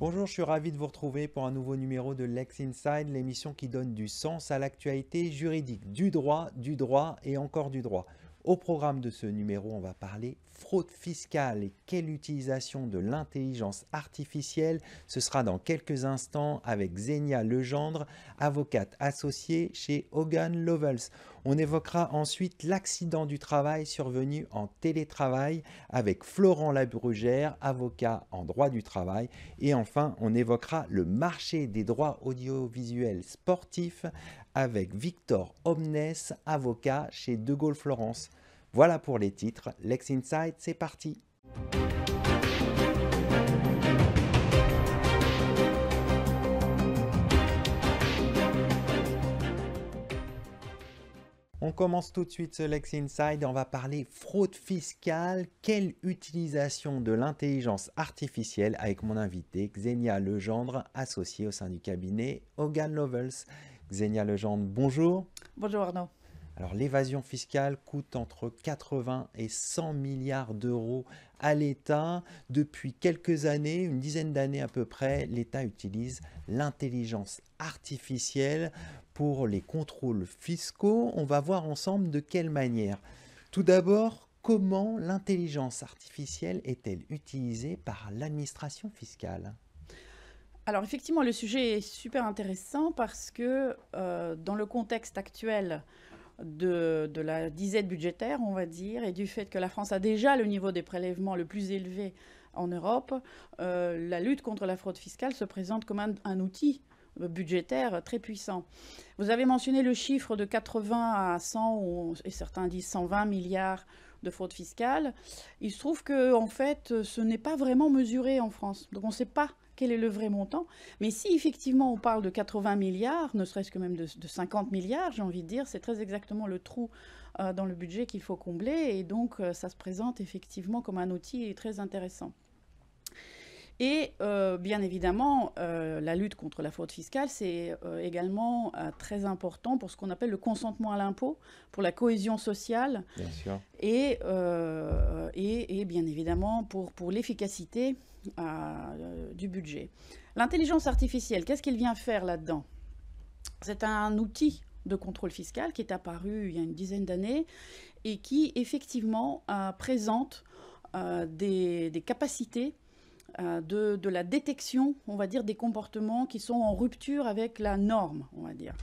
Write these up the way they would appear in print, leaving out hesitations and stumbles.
Bonjour, je suis ravi de vous retrouver pour un nouveau numéro de Lex Inside, l'émission qui donne du sens à l'actualité juridique, du droit et encore du droit. Au programme de ce numéro, on va parler fraude fiscale et quelle utilisation de l'intelligence artificielle. Ce sera dans quelques instants avec Xenia Legendre, avocate associée chez Hogan Lovells. On évoquera ensuite l'accident du travail survenu en télétravail avec Florent Labrugère, avocat en droit du travail. Et enfin, on évoquera le marché des droits audiovisuels sportifs avec Victor Omnes, avocat chez De Gaulle Florence. Voilà pour les titres. Lex Inside, c'est parti. On commence tout de suite ce Lex Inside. On va parler fraude fiscale. Quelle utilisation de l'intelligence artificielle avec mon invité Xenia Legendre, associée au sein du cabinet Hogan Lovells. Xenia Legendre, bonjour. Bonjour Arnaud. Alors l'évasion fiscale coûte entre 80 et 100 milliards d'euros à l'État. Depuis quelques années, une dizaine d'années à peu près, l'État utilise l'intelligence artificielle pour les contrôles fiscaux. On va voir ensemble de quelle manière. Tout d'abord, comment l'intelligence artificielle est-elle utilisée par l'administration fiscale ? Alors effectivement, le sujet est super intéressant parce que dans le contexte actuel de la disette budgétaire, on va dire, et du fait que la France a déjà le niveau des prélèvements le plus élevé en Europe, la lutte contre la fraude fiscale se présente comme un outil budgétaire très puissant. Vous avez mentionné le chiffre de 80 à 100, et certains disent 120 milliards de fraude fiscale. Il se trouve que en fait, ce n'est pas vraiment mesuré en France. Donc on ne sait pas quel est le vrai montant. Mais si effectivement on parle de 80 milliards, ne serait-ce que même de 50 milliards, j'ai envie de dire, c'est très exactement le trou dans le budget qu'il faut combler. Et donc ça se présente effectivement comme un outil très intéressant. Et bien évidemment, la lutte contre la fraude fiscale, c'est également très important pour ce qu'on appelle le consentement à l'impôt, pour la cohésion sociale, Bien sûr. et bien évidemment pour l'efficacité du budget. L'intelligence artificielle, qu'est-ce qu'elle vient faire là-dedans? C'est un outil de contrôle fiscal qui est apparu il y a une dizaine d'années et qui effectivement présente des capacités de la détection, on va dire, des comportements qui sont en rupture avec la norme, on va dire.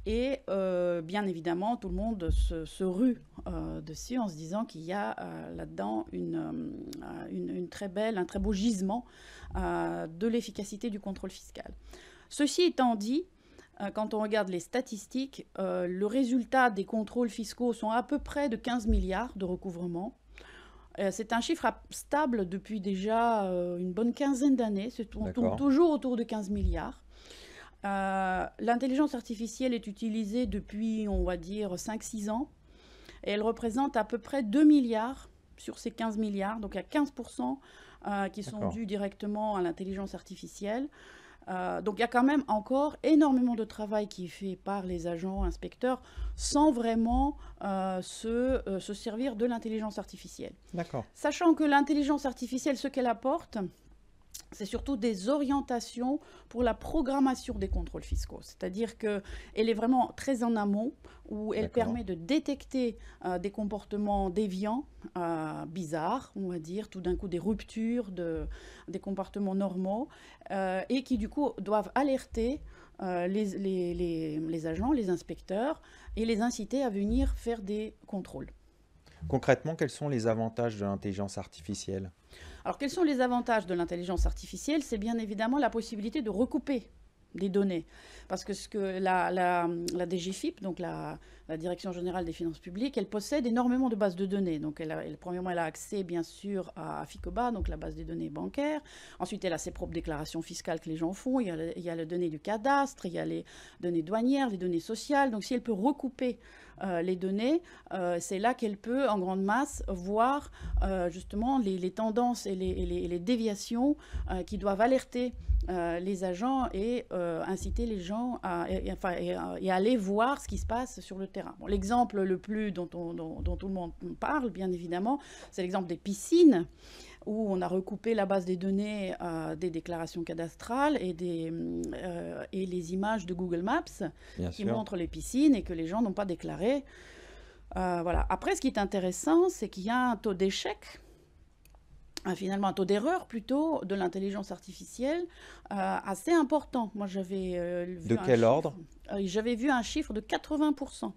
Et bien évidemment, tout le monde se rue dessus en se disant qu'il y a là-dedans un très beau gisement de l'efficacité du contrôle fiscal. Ceci étant dit, quand on regarde les statistiques, le résultat des contrôles fiscaux sont à peu près de 15 milliards de recouvrement. C'est un chiffre stable depuis déjà une bonne quinzaine d'années. On tourne toujours autour de 15 milliards. L'intelligence artificielle est utilisée depuis, on va dire, 5-6 ans. Et elle représente à peu près 2 milliards sur ces 15 milliards. Donc il y a 15% qui sont dus directement à l'intelligence artificielle. Donc il y a quand même encore énormément de travail qui est fait par les agents inspecteurs sans vraiment se servir de l'intelligence artificielle. D'accord. Sachant que l'intelligence artificielle, ce qu'elle apporte, c'est surtout des orientations pour la programmation des contrôles fiscaux. C'est-à-dire qu'elle est vraiment très en amont, où elle permet de détecter des comportements déviants, bizarres, on va dire, tout d'un coup des ruptures des comportements normaux, et qui du coup doivent alerter les agents, les inspecteurs, et les inciter à venir faire des contrôles. Concrètement, quels sont les avantages de l'intelligence artificielle ? Alors, quels sont les avantages de l'intelligence artificielle? C'est bien évidemment la possibilité de recouper des données. Parce que la DGFiP, donc la Direction générale des finances publiques, elle possède énormément de bases de données. Donc, premièrement, elle a accès, bien sûr, à FICOBA, donc la base des données bancaires. Ensuite, elle a ses propres déclarations fiscales que les gens font. Il y a les données du cadastre, il y a les données douanières, les données sociales. Donc, si elle peut recouper les données, c'est là qu'elle peut, en grande masse, voir justement les tendances et les déviations qui doivent alerter les agents et inciter les gens à aller voir ce qui se passe sur le terrain. Bon, l'exemple le plus dont tout le monde parle, bien évidemment, c'est l'exemple des piscines. où on a recoupé la base des données des déclarations cadastrales et les images de Google Maps qui montrent les piscines et que les gens n'ont pas déclaré. Voilà. Après, ce qui est intéressant, c'est qu'il y a un taux d'échec, finalement un taux d'erreur plutôt, de l'intelligence artificielle assez important. Moi, j'avais vu de quel ordre? J'avais vu un chiffre de 80%.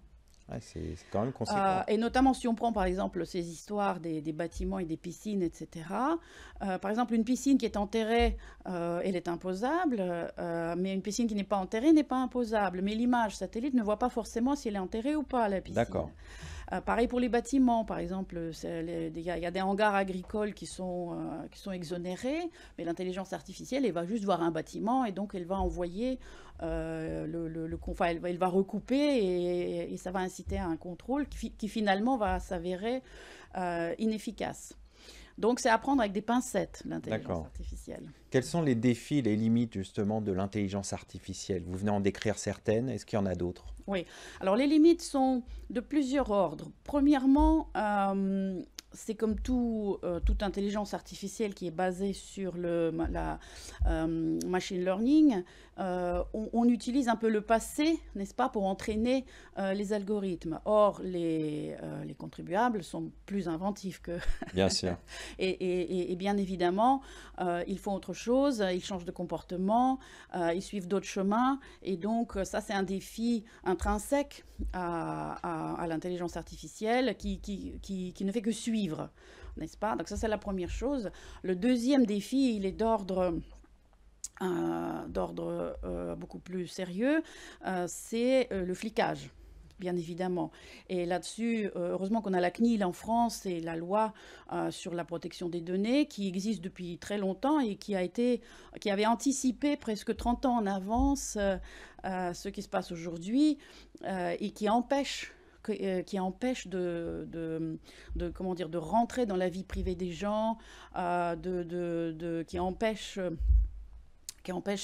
Ouais, c'est quand même conséquent. Et notamment si on prend par exemple ces histoires des bâtiments et des piscines, etc. Par exemple, une piscine qui est enterrée, elle est imposable, mais une piscine qui n'est pas enterrée n'est pas imposable. Mais l'image satellite ne voit pas forcément si elle est enterrée ou pas, la piscine. D'accord. Pareil pour les bâtiments, par exemple, il y a des hangars agricoles qui sont exonérés, mais l'intelligence artificielle, elle va juste voir un bâtiment et donc elle va envoyer, elle va recouper et ça va inciter à un contrôle qui finalement va s'avérer inefficace. Donc c'est à prendre avec des pincettes, l'intelligence artificielle. Quels sont les défis, les limites justement de l'intelligence artificielle? Vous venez en décrire certaines, est-ce qu'il y en a d'autres? Oui, alors les limites sont de plusieurs ordres. Premièrement, c'est comme toute intelligence artificielle qui est basée sur la machine learning. On utilise un peu le passé, n'est-ce pas, pour entraîner les algorithmes. Or, les contribuables sont plus inventifs que... Bien sûr. et bien évidemment, ils font autre chose, ils changent de comportement, ils suivent d'autres chemins. Et donc, ça, c'est un défi intrinsèque à l'intelligence artificielle qui ne fait que suivre, n'est-ce pas? Donc ça, c'est la première chose. Le deuxième défi, il est d'ordre beaucoup plus sérieux, c'est le flicage, bien évidemment. Et là-dessus, heureusement qu'on a la CNIL en France et la loi sur la protection des données qui existe depuis très longtemps et qui avait anticipé presque 30 ans en avance ce qui se passe aujourd'hui et qui empêche de rentrer dans la vie privée des gens, qui empêche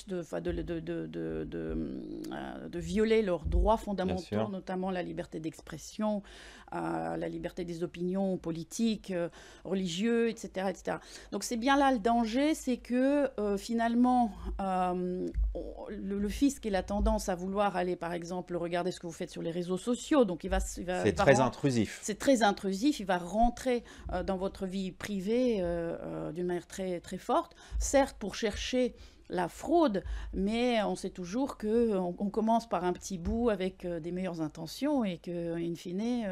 de violer leurs droits fondamentaux, notamment la liberté d'expression, la liberté des opinions politiques, religieuses, etc., etc. Donc c'est bien là le danger, c'est que finalement, le fisc il a tendance à vouloir aller, par exemple, regarder ce que vous faites sur les réseaux sociaux. Donc c'est très intrusif. C'est très intrusif, il va rentrer dans votre vie privée d'une manière très, très forte, certes pour chercher la fraude, mais on sait toujours qu'on commence par un petit bout avec des meilleures intentions et qu'in fine,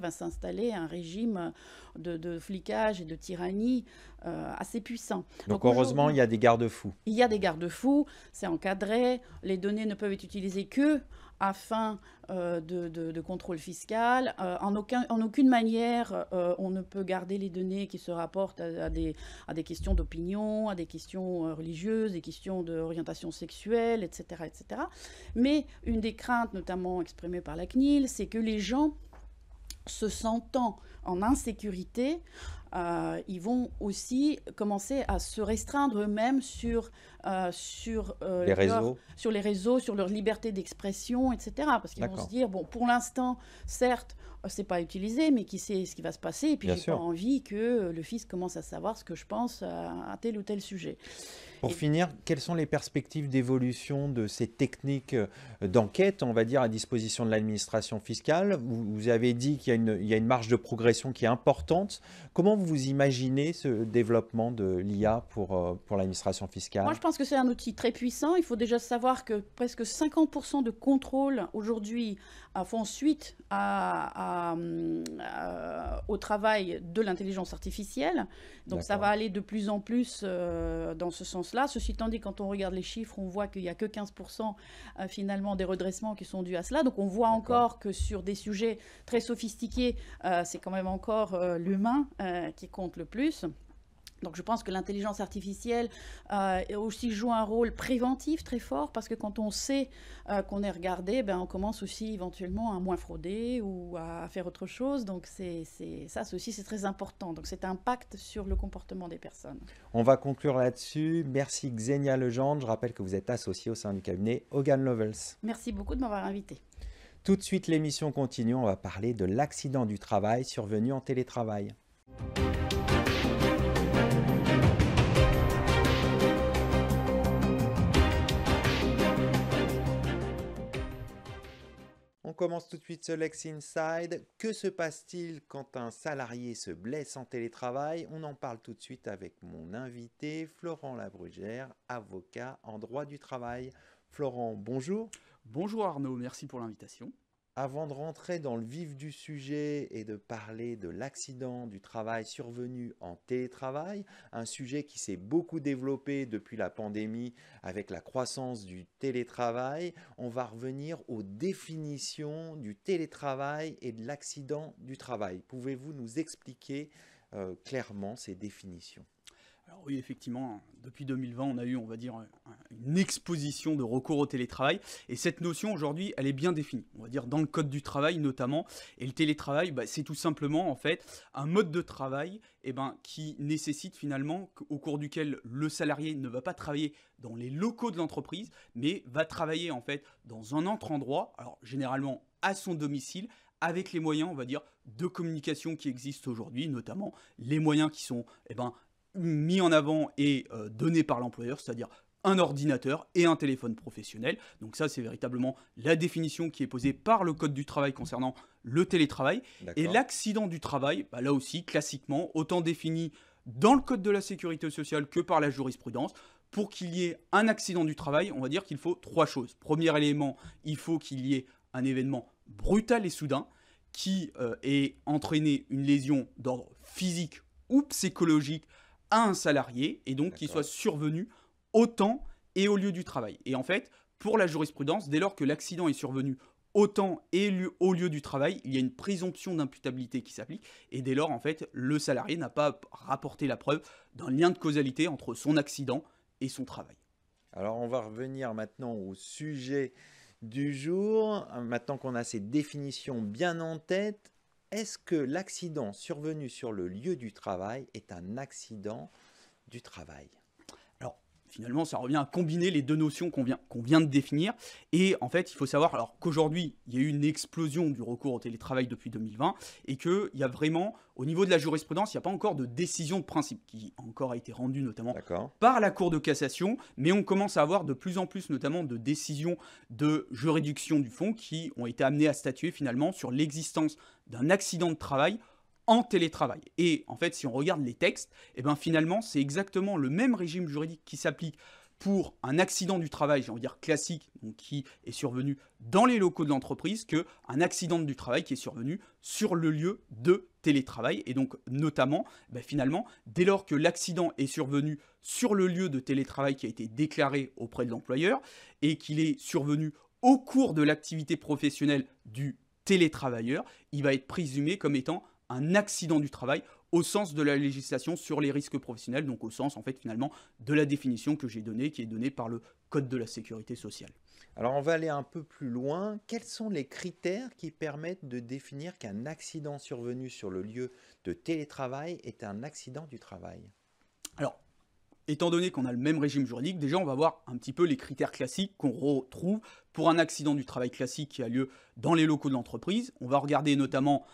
va s'installer un régime de flicage et de tyrannie assez puissant. Donc heureusement, il y a des garde-fous. Il y a des garde-fous, c'est encadré, les données ne peuvent être utilisées que à fin de contrôle fiscal. En aucune manière, on ne peut garder les données qui se rapportent à des questions d'opinion, à des questions religieuses, des questions d'orientation sexuelle, etc., etc. Mais une des craintes, notamment exprimées par la CNIL, c'est que les gens, se sentant en insécurité, ils vont aussi commencer à se restreindre eux-mêmes sur les réseaux, sur leur liberté d'expression, etc. Parce qu'ils vont se dire, bon, pour l'instant, certes, c'est pas utilisé, mais qui sait ce qui va se passer, et puis j'ai pas envie que le fisc commence à savoir ce que je pense à tel ou tel sujet. Pour finir, quelles sont les perspectives d'évolution de ces techniques d'enquête, on va dire, à disposition de l'administration fiscale? Vous avez dit qu'il y a une marge de progression qui est importante. Comment vous imaginez ce développement de l'IA pour l'administration fiscale? Moi, je pense que c'est un outil très puissant. Il faut déjà savoir que presque 50% de contrôles aujourd'hui font suite au travail de l'intelligence artificielle. Donc ça va aller de plus en plus dans ce sens-là. Ceci étant dit, quand on regarde les chiffres, on voit qu'il n'y a que 15% finalement des redressements qui sont dus à cela. Donc on voit encore que sur des sujets très sophistiqués, c'est quand même encore l'humain qui compte le plus. Donc je pense que l'intelligence artificielle aussi joue un rôle préventif très fort, parce que quand on sait qu'on est regardé, on commence aussi éventuellement à moins frauder ou à faire autre chose. Donc ça aussi c'est très important. Donc c'est un impact sur le comportement des personnes. On va conclure là-dessus. Merci Xenia Legendre. Je rappelle que vous êtes associée au sein du cabinet Hogan Lovells. Merci beaucoup de m'avoir invité. Tout de suite, l'émission continue. On va parler de l'accident du travail survenu en télétravail. commence tout de suite ce Lex Inside. Que se passe-t-il quand un salarié se blesse en télétravail? On en parle tout de suite avec mon invité, Florent Labrugère, avocat en droit du travail. Florent, bonjour. Bonjour Arnaud, merci pour l'invitation. Avant de rentrer dans le vif du sujet et de parler de l'accident du travail survenu en télétravail, un sujet qui s'est beaucoup développé depuis la pandémie avec la croissance du télétravail, on va revenir aux définitions du télétravail et de l'accident du travail. Pouvez-vous nous expliquer clairement ces définitions? Alors oui, effectivement, depuis 2020, on a eu, on va dire, une exposition de recours au télétravail. Et cette notion, aujourd'hui, elle est bien définie. On va dire dans le Code du travail, notamment. Et le télétravail, c'est tout simplement, en fait, un mode de travail qui nécessite finalement, au cours duquel le salarié ne va pas travailler dans les locaux de l'entreprise, mais va travailler, en fait, dans un autre endroit, alors généralement à son domicile, avec les moyens, on va dire, de communication qui existent aujourd'hui, notamment les moyens qui sont, mis en avant et donné par l'employeur, c'est-à-dire un ordinateur et un téléphone professionnel. Donc ça, c'est véritablement la définition qui est posée par le Code du travail concernant le télétravail. Et l'accident du travail, là aussi, classiquement, autant défini dans le Code de la sécurité sociale que par la jurisprudence. Pour qu'il y ait un accident du travail, on va dire qu'il faut 3 choses. Premier élément, il faut qu'il y ait un événement brutal et soudain qui ait entraîné une lésion d'ordre physique ou psychologique à un salarié et donc qui soit survenu au temps et au lieu du travail. Et en fait, pour la jurisprudence, dès lors que l'accident est survenu au temps et au lieu du travail, il y a une présomption d'imputabilité qui s'applique et dès lors, en fait, le salarié n'a pas rapporté la preuve d'un lien de causalité entre son accident et son travail. Alors, on va revenir maintenant au sujet du jour. Maintenant qu'on a ces définitions bien en tête, est-ce que l'accident survenu sur le lieu du travail est un accident du travail? Alors, finalement, ça revient à combiner les deux notions qu'on vient de définir. Et en fait, il faut savoir qu'aujourd'hui, il y a eu une explosion du recours au télétravail depuis 2020 et qu'il y a vraiment, au niveau de la jurisprudence, il n'y a pas encore de décision de principe qui encore a été rendue notamment par la Cour de cassation, mais on commence à avoir de plus en plus notamment de décisions de juridiction du fond qui ont été amenées à statuer finalement sur l'existence d'un accident de travail en télétravail. Et en fait, si on regarde les textes, finalement, c'est exactement le même régime juridique qui s'applique pour un accident du travail, j'ai envie de dire classique, donc qui est survenu dans les locaux de l'entreprise, qu'un accident du travail qui est survenu sur le lieu de télétravail. Et donc, notamment, finalement, dès lors que l'accident est survenu sur le lieu de télétravail qui a été déclaré auprès de l'employeur et qu'il est survenu au cours de l'activité professionnelle du télétravailleur, il va être présumé comme étant un accident du travail au sens de la législation sur les risques professionnels, donc au sens en fait finalement de la définition que j'ai donnée, qui est donnée par le Code de la sécurité sociale. Alors on va aller un peu plus loin. Quels sont les critères qui permettent de définir qu'un accident survenu sur le lieu de télétravail est un accident du travail? Alors, étant donné qu'on a le même régime juridique, déjà on va voir un petit peu les critères classiques qu'on retrouve pour un accident du travail classique qui a lieu dans les locaux de l'entreprise. On va regarder notamment,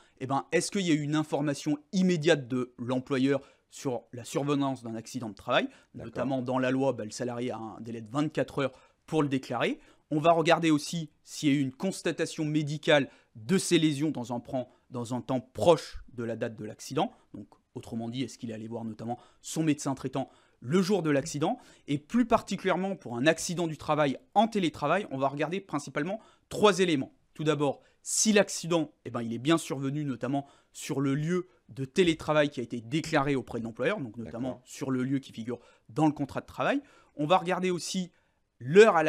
est-ce qu'il y a eu une information immédiate de l'employeur sur la survenance d'un accident de travail. Notamment dans la loi, le salarié a un délai de 24 heures pour le déclarer. On va regarder aussi s'il y a eu une constatation médicale de ces lésions dans un temps proche de la date de l'accident. Donc, autrement dit, est-ce qu'il est allé voir notamment son médecin traitant le jour de l'accident? Et plus particulièrement pour un accident du travail en télétravail, on va regarder principalement 3 éléments. Tout d'abord, si l'accident il est bien survenu notamment sur le lieu de télétravail qui a été déclaré auprès de l'employeur, donc notamment sur le lieu qui figure dans le contrat de travail. On va regarder aussi l'heure à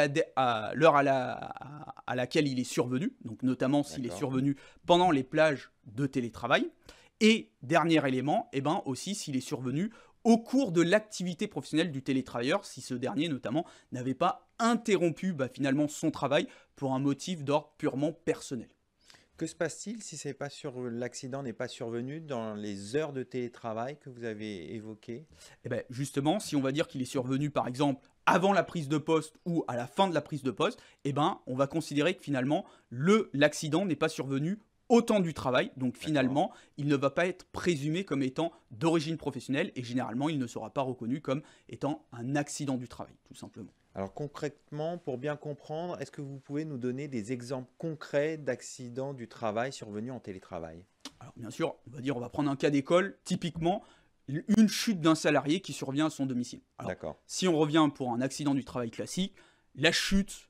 laquelle il est survenu, donc notamment s'il est survenu pendant les plages de télétravail. Et dernier élément, aussi s'il est survenu au cours de l'activité professionnelle du télétravailleur, si ce dernier notamment n'avait pas interrompu finalement son travail pour un motif d'ordre purement personnel. Que se passe-t-il si l'accident n'est pas survenu dans les heures de télétravail que vous avez évoquées? Justement, si on va dire qu'il est survenu par exemple avant la prise de poste ou à la fin de la prise de poste, on va considérer que finalement l'accident n'est pas survenu au temps du travail. Donc finalement, il ne va pas être présumé comme étant d'origine professionnelle et généralement, il ne sera pas reconnu comme étant un accident du travail, tout simplement. Alors concrètement, pour bien comprendre, est-ce que vous pouvez nous donner des exemples concrets d'accidents du travail survenus en télétravail? Alors bien sûr, on va prendre un cas d'école, typiquement une chute d'un salarié qui survient à son domicile. Alors, D'accord, si on revient pour un accident du travail classique, la chute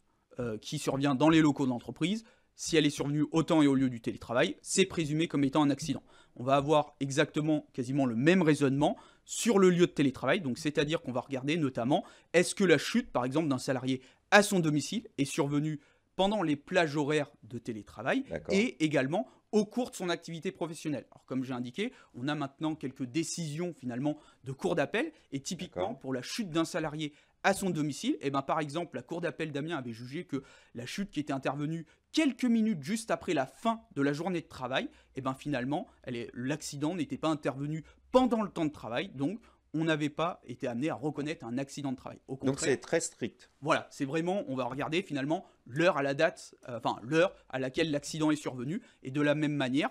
qui survient dans les locaux de l'entreprise, si elle est survenue au temps et au lieu du télétravail, c'est présumé comme étant un accident. On va avoir exactement, quasiment le même raisonnement sur le lieu de télétravail, donc c'est-à-dire qu'on va regarder notamment, est-ce que la chute, par exemple, d'un salarié à son domicile est survenue pendant les plages horaires de télétravail d'accord, et également au cours de son activité professionnelle. Alors, comme j'ai indiqué, on a maintenant quelques décisions finalement de cour d'appel et typiquement d'accord, pour la chute d'un salarié à son domicile, et ben par exemple la cour d'appel d'Amiens avait jugé que la chute qui était intervenue quelques minutes juste après la fin de la journée de travail, et ben finalement l'accident n'était pas intervenu pendant le temps de travail, donc on n'avait pas été amené à reconnaître un accident de travail. Au donc contraire, c'est très strict. voilà, c'est vraiment, on va regarder finalement l'heure à la date, l'heure à laquelle l'accident est survenu. Et de la même manière,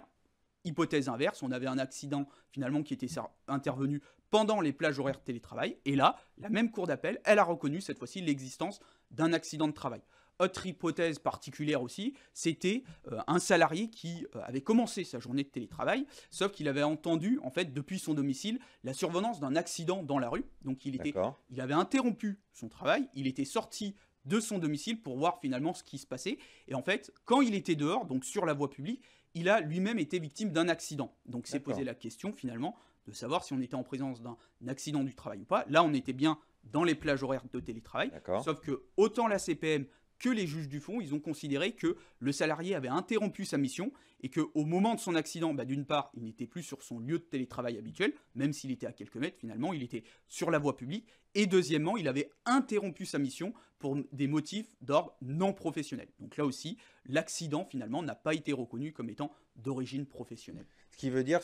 hypothèse inverse, on avait un accident finalement qui était intervenu pendant les plages horaires de télétravail. Et là, la même cour d'appel, elle a reconnu cette fois-ci l'existence d'un accident de travail. Autre hypothèse particulière aussi, c'était un salarié qui avait commencé sa journée de télétravail, sauf qu'il avait entendu, en fait, depuis son domicile, la survenance d'un accident dans la rue. Donc D'accord, il avait interrompu son travail, il était sorti de son domicile pour voir finalement ce qui se passait. Et en fait, quand il était dehors, donc sur la voie publique, il a lui-même été victime d'un accident. Donc s'est posé d'accord, la question finalement de savoir si on était en présence d'un accident du travail ou pas. Là, on était bien dans les plages horaires de télétravail, d'accord, sauf que autant la CPM que les juges du fond, ils ont considéré que le salarié avait interrompu sa mission et qu'au moment de son accident, d'une part, il n'était plus sur son lieu de télétravail habituel, même s'il était à quelques mètres finalement, il était sur la voie publique, et deuxièmement, il avait interrompu sa mission pour des motifs d'ordre non professionnel. Donc là aussi, l'accident finalement n'a pas été reconnu comme étant d'origine professionnelle. Ce qui veut dire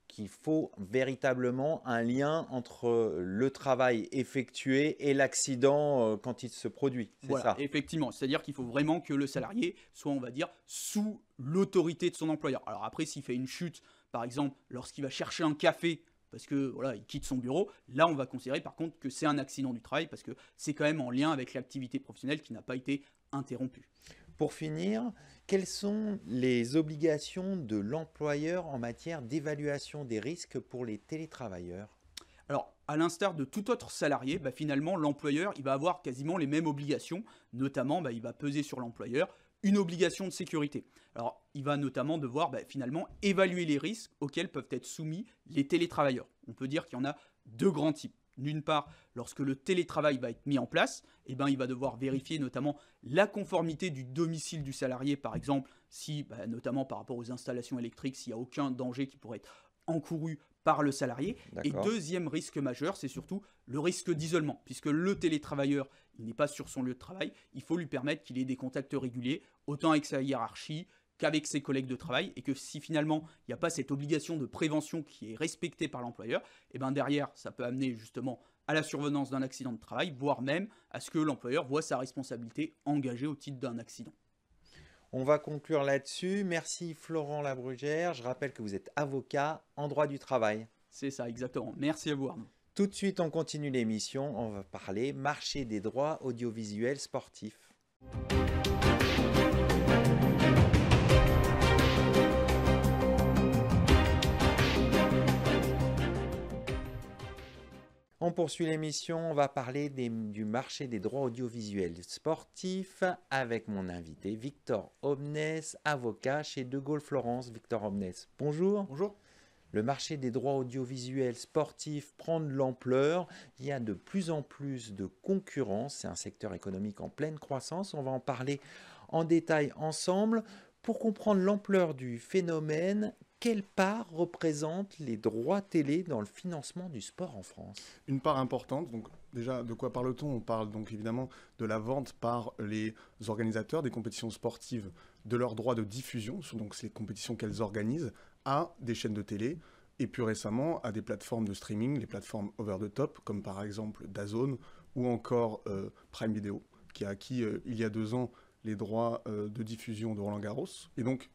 qu'il faut véritablement un lien entre le travail effectué et l'accident quand il se produit, c'est Voilà, ça? effectivement. C'est-à-dire qu'il faut vraiment que le salarié soit, on va dire, sous l'autorité de son employeur. Alors après, s'il fait une chute, par exemple, lorsqu'il va chercher un café, parce que voilà, il quitte son bureau, là, on va considérer par contre que c'est un accident du travail, parce que c'est quand même en lien avec l'activité professionnelle qui n'a pas été interrompue. Pour finir, quelles sont les obligations de l'employeur en matière d'évaluation des risques pour les télétravailleurs? Alors, à l'instar de tout autre salarié, finalement, l'employeur, il va avoir quasiment les mêmes obligations. Notamment, il va peser sur l'employeur une obligation de sécurité. Alors, il va notamment devoir finalement évaluer les risques auxquels peuvent être soumis les télétravailleurs. On peut dire qu'il y en a deux grands types. D'une part, lorsque le télétravail va être mis en place, il va devoir vérifier notamment la conformité du domicile du salarié, par exemple, si, notamment par rapport aux installations électriques, s'il n'y a aucun danger qui pourrait être encouru par le salarié. Et D'accord, deuxième risque majeur, c'est surtout le risque d'isolement, puisque le télétravailleur, il n'est pas sur son lieu de travail, il faut lui permettre qu'il ait des contacts réguliers, autant avec sa hiérarchie qu'avec ses collègues de travail, et que si finalement il n'y a pas cette obligation de prévention qui est respectée par l'employeur, et derrière ça peut amener justement à la survenance d'un accident de travail, voire même à ce que l'employeur voit sa responsabilité engagée au titre d'un accident. on va conclure là-dessus. Merci Florent Labrugère. Je rappelle que vous êtes avocat en droit du travail. C'est ça, exactement. Merci à vous, Arnaud. Tout de suite, on continue l'émission. On va parler marché des droits audiovisuels sportifs. On poursuit l'émission, on va parler du marché des droits audiovisuels sportifs avec mon invité Victor Omnes, avocat chez De Gaulle Florence. Victor Omnes, bonjour. Bonjour. Le marché des droits audiovisuels sportifs prend de l'ampleur. Il y a de plus en plus de concurrence. C'est un secteur économique en pleine croissance. On va en parler en détail ensemble. Pour comprendre l'ampleur du phénomène, quelle part représentent les droits télé dans le financement du sport en France? Une part importante. Donc déjà, de quoi parle-t-on? On parle donc évidemment de la vente par les organisateurs des compétitions sportives de leurs droits de diffusion, sur donc ces compétitions qu'elles organisent, à des chaînes de télé et plus récemment à des plateformes de streaming, les plateformes over the top, comme par exemple DAZN ou encore Prime Video, qui a acquis il y a 2 ans les droits de diffusion de Roland-Garros. Et donc,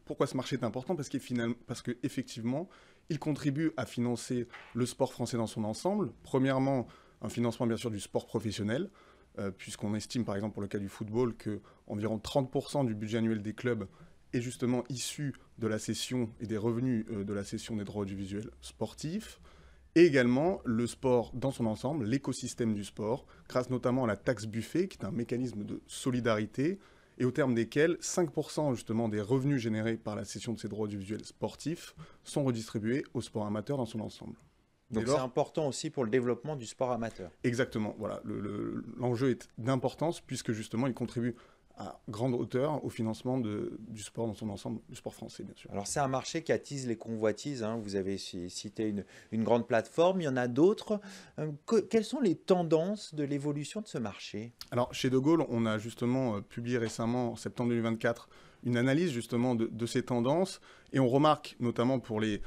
pourquoi ce marché est important? Parce qu'effectivement, il contribue à financer le sport français dans son ensemble. Premièrement, un financement bien sûr du sport professionnel, puisqu'on estime par exemple pour le cas du football que environ 30% du budget annuel des clubs est justement issu de la cession et des revenus de la cession des droits audiovisuels sportifs. Et également le sport dans son ensemble, l'écosystème du sport, grâce notamment à la taxe Buffet, qui est un mécanisme de solidarité, et au terme desquels 5% justement des revenus générés par la cession de ces droits audiovisuels sportifs sont redistribués au sport amateur dans son ensemble. Donc c'est important aussi pour le développement du sport amateur. Exactement, voilà. L'enjeu est d'importance puisque justement il contribue à grande hauteur au financement du sport dans son ensemble, du sport français bien sûr. Alors c'est un marché qui attise les convoitises, hein. Vous avez cité une grande plateforme, il y en a d'autres. Quelles sont les tendances de l'évolution de ce marché? Alors chez De Gaulle, on a justement publié récemment, en septembre 2024, une analyse justement de ces tendances et on remarque notamment pour les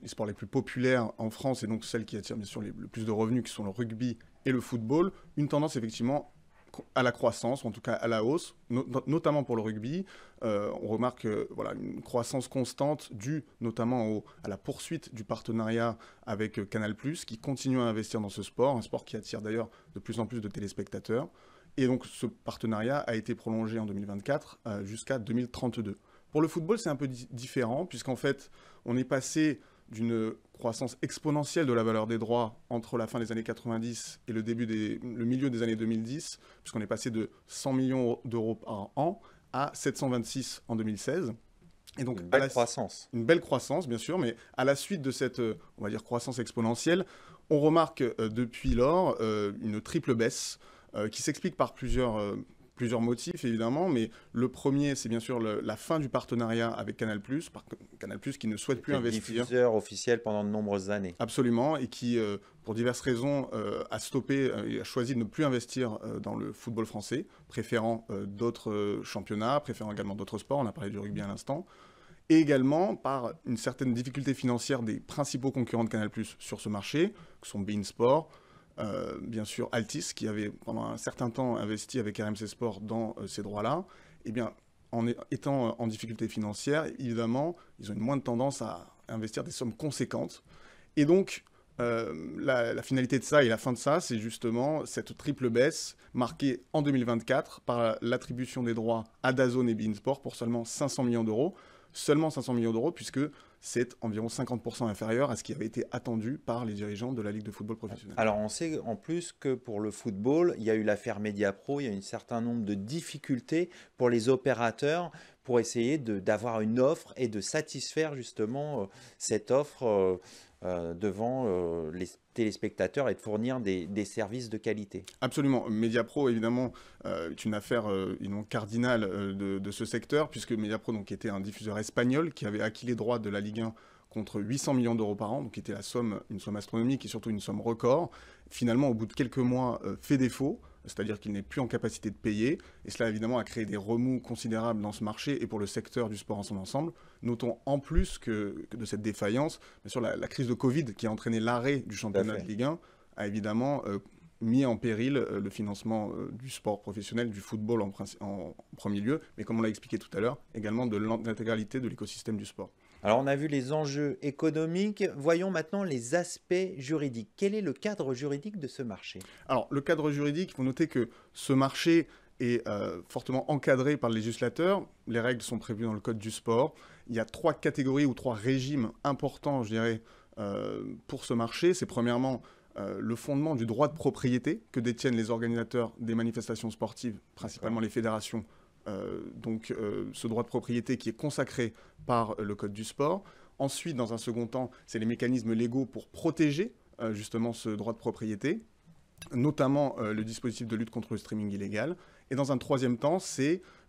sports les plus populaires en France et donc celles qui attirent bien sûr le plus de revenus qui sont le rugby et le football, une tendance effectivement à la croissance, ou en tout cas à la hausse, notamment pour le rugby. On remarque voilà, une croissance constante due notamment à la poursuite du partenariat avec Canal+, qui continue à investir dans ce sport, un sport qui attire d'ailleurs de plus en plus de téléspectateurs. Et donc ce partenariat a été prolongé en 2024 jusqu'à 2032. Pour le football, c'est un peu différent, puisqu'en fait, on est passé d'une croissance exponentielle de la valeur des droits entre la fin des années 90 et le milieu des années 2010, puisqu'on est passé de 100 millions d'euros par an à 726 en 2016. Et donc, une belle croissance. Une belle croissance, bien sûr, mais à la suite de cette, on va dire, croissance exponentielle, on remarque depuis lors une triple baisse qui s'explique par plusieurs motifs, évidemment, mais le premier, c'est bien sûr la fin du partenariat avec Canal+, qui ne souhaite plus investir. Diffuseur officiel pendant de nombreuses années. Absolument, et qui, pour diverses raisons, a stoppé et a choisi de ne plus investir dans le football français, préférant d'autres championnats, préférant également d'autres sports, on a parlé du rugby à l'instant, et également par une certaine difficulté financière des principaux concurrents de Canal+ sur ce marché, que sont beIN Sport, bien sûr Altice, qui avait pendant un certain temps investi avec RMC Sport dans ces droits-là, et bien, étant en difficulté financière, évidemment, ils ont une moindre tendance à investir des sommes conséquentes. Et donc, la finalité de ça et la fin de ça, c'est justement cette triple baisse marquée en 2024 par l'attribution des droits à DAZN et beIN Sport pour seulement 500 millions d'euros. Seulement 500 millions d'euros, puisque c'est environ 50% inférieur à ce qui avait été attendu par les dirigeants de la Ligue de football professionnel. Alors on sait en plus que pour le football, il y a eu l'affaire Mediapro, il y a eu un certain nombre de difficultés pour les opérateurs pour essayer d'avoir une offre et de satisfaire justement cette offre devant les téléspectateurs et de fournir des services de qualité. Absolument. Mediapro, évidemment, est une affaire cardinale de ce secteur, puisque Mediapro donc, était un diffuseur espagnol qui avait acquis les droits de la Ligue 1 contre 800 millions d'euros par an, donc qui était une somme astronomique et surtout une somme record. Finalement, au bout de quelques mois, fait défaut, c'est-à-dire qu'il n'est plus en capacité de payer, et cela évidemment a créé des remous considérables dans ce marché et pour le secteur du sport en son ensemble. Notons en plus que de cette défaillance, bien sûr la crise de Covid qui a entraîné l'arrêt du championnat de Ligue 1 a évidemment mis en péril le financement du sport professionnel, du football en premier lieu, mais comme on l'a expliqué tout à l'heure, également de l'intégralité de l'écosystème du sport. Alors on a vu les enjeux économiques, voyons maintenant les aspects juridiques. Quel est le cadre juridique de ce marché? Alors le cadre juridique, il faut noter que ce marché est fortement encadré par le législateur. Les règles sont prévues dans le code du sport. Il y a 3 catégories ou 3 régimes importants, je dirais, pour ce marché. C'est premièrement le fondement du droit de propriété que détiennent les organisateurs des manifestations sportives, principalement les fédérations. Ce droit de propriété qui est consacré par le Code du sport. Ensuite, dans un second temps, c'est les mécanismes légaux pour protéger justement ce droit de propriété, notamment le dispositif de lutte contre le streaming illégal. Et dans un troisième temps,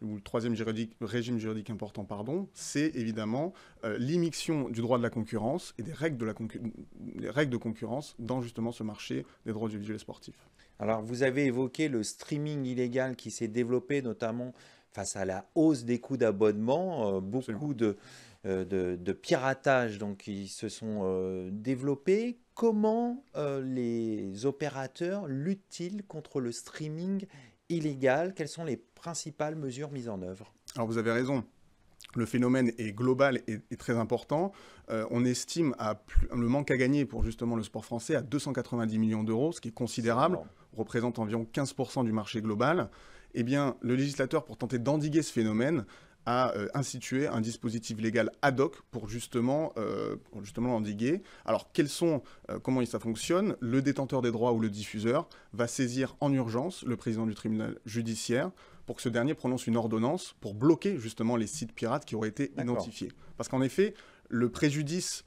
le troisième régime juridique important, c'est évidemment l'immixtion du droit de la concurrence et des règles de concurrence dans justement ce marché des droits audiovisuels sportifs. Alors, vous avez évoqué le streaming illégal qui s'est développé notamment face à la hausse des coûts d'abonnement, beaucoup de piratage donc, qui se sont développés. Comment les opérateurs luttent-ils contre le streaming illégal? Quelles sont les principales mesures mises en œuvre? Alors vous avez raison. Le phénomène est global et très important. On estime le manque à gagner pour justement le sport français à 290 millions d'euros, ce qui est considérable. représente environ 15% du marché global, eh bien, le législateur, pour tenter d'endiguer ce phénomène, a institué un dispositif légal ad hoc pour justement endiguer. Alors, comment ça fonctionne? Le détenteur des droits ou le diffuseur va saisir en urgence le président du tribunal judiciaire pour que ce dernier prononce une ordonnance pour bloquer justement les sites pirates qui auraient été identifiés. Parce qu'en effet, le préjudice,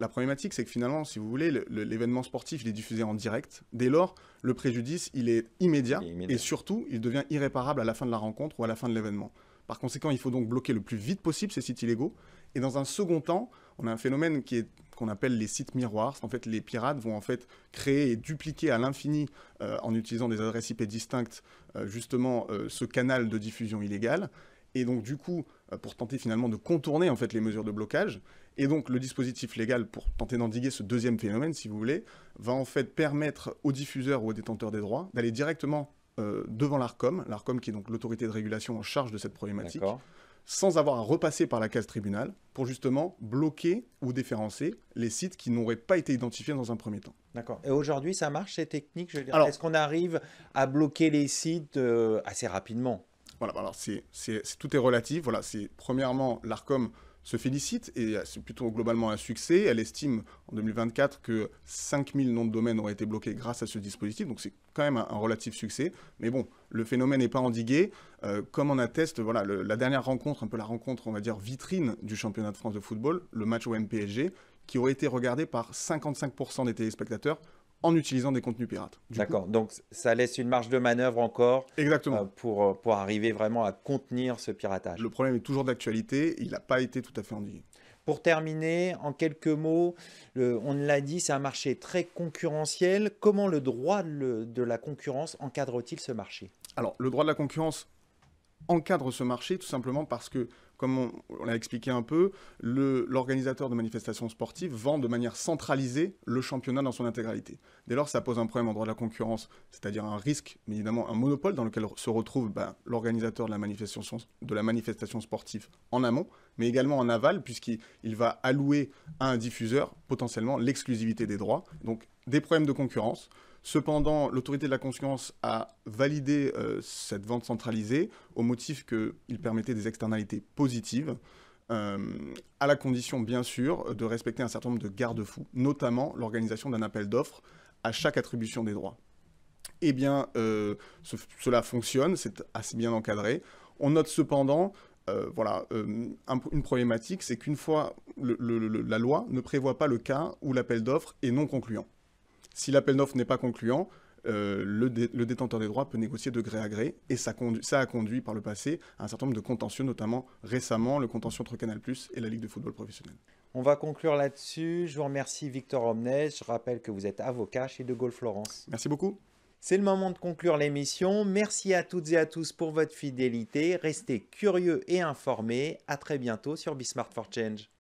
la problématique, c'est que finalement, si vous voulez, l'événement sportif, il est diffusé en direct. Dès lors, le préjudice, il est immédiat, et surtout, il devient irréparable à la fin de la rencontre ou à la fin de l'événement. Par conséquent, il faut donc bloquer le plus vite possible ces sites illégaux. Et dans un second temps, on a un phénomène qu'on appelle les sites miroirs. En fait, les pirates vont en fait créer et dupliquer à l'infini, en utilisant des adresses IP distinctes, ce canal de diffusion illégale. Et donc, du coup, pour tenter finalement de contourner en fait les mesures de blocage. Et donc, le dispositif légal, pour tenter d'endiguer ce deuxième phénomène, si vous voulez, va en fait permettre aux diffuseurs ou aux détenteurs des droits d'aller directement devant l'Arcom, qui est donc l'autorité de régulation en charge de cette problématique, sans avoir à repasser par la case tribunal, pour justement bloquer ou déférencer les sites qui n'auraient pas été identifiés dans un premier temps. D'accord. Et aujourd'hui, ça marche ces techniques, je veux dire, est-ce qu'on arrive à bloquer les sites assez rapidement? Voilà, alors tout est relatif. Voilà, premièrement, l'Arcom se félicite, et c'est plutôt globalement un succès. Elle estime en 2024 que 5000 noms de domaine auraient été bloqués grâce à ce dispositif, donc c'est quand même un relatif succès. Mais bon, le phénomène n'est pas endigué. Comme on atteste, voilà, la dernière rencontre, un peu la rencontre, on va dire, vitrine du championnat de France de football, le match OM-PSG, qui aurait été regardé par 55% des téléspectateurs en utilisant des contenus pirates. D'accord, donc ça laisse une marge de manœuvre encore. Exactement. Pour arriver vraiment à contenir ce piratage. Le problème est toujours d'actualité, il n'a pas été tout à fait endigué. Pour terminer, en quelques mots, on l'a dit, c'est un marché très concurrentiel. Comment le droit de la concurrence encadre-t-il ce marché? Alors, le droit de la concurrence encadre ce marché tout simplement parce que, comme on l'a expliqué un peu, l'organisateur de manifestations sportives vend de manière centralisée le championnat dans son intégralité. Dès lors, ça pose un problème en droit de la concurrence, c'est-à-dire un risque, mais évidemment un monopole dans lequel se retrouve l'organisateur de la manifestation sportive en amont, mais également en aval, puisqu'il va allouer à un diffuseur potentiellement l'exclusivité des droits. Donc, des problèmes de concurrence. Cependant, l'autorité de la concurrence a validé cette vente centralisée au motif qu'il permettait des externalités positives, à la condition, bien sûr, de respecter un certain nombre de garde-fous, notamment l'organisation d'un appel d'offres à chaque attribution des droits. Eh bien, cela fonctionne, c'est assez bien encadré. On note cependant une problématique, c'est qu'une fois, la loi ne prévoit pas le cas où l'appel d'offres est non concluant. Si l'appel d'offres n'est pas concluant, le détenteur des droits peut négocier de gré à gré, et ça a conduit par le passé à un certain nombre de contentieux, notamment récemment le contentieux entre Canal+ et la Ligue de football professionnel. On va conclure là-dessus. Je vous remercie Victor Omnes. Je rappelle que vous êtes avocat chez De Gaulle Florence. Merci beaucoup. C'est le moment de conclure l'émission. Merci à toutes et à tous pour votre fidélité. Restez curieux et informés. À très bientôt sur Be Smart for Change.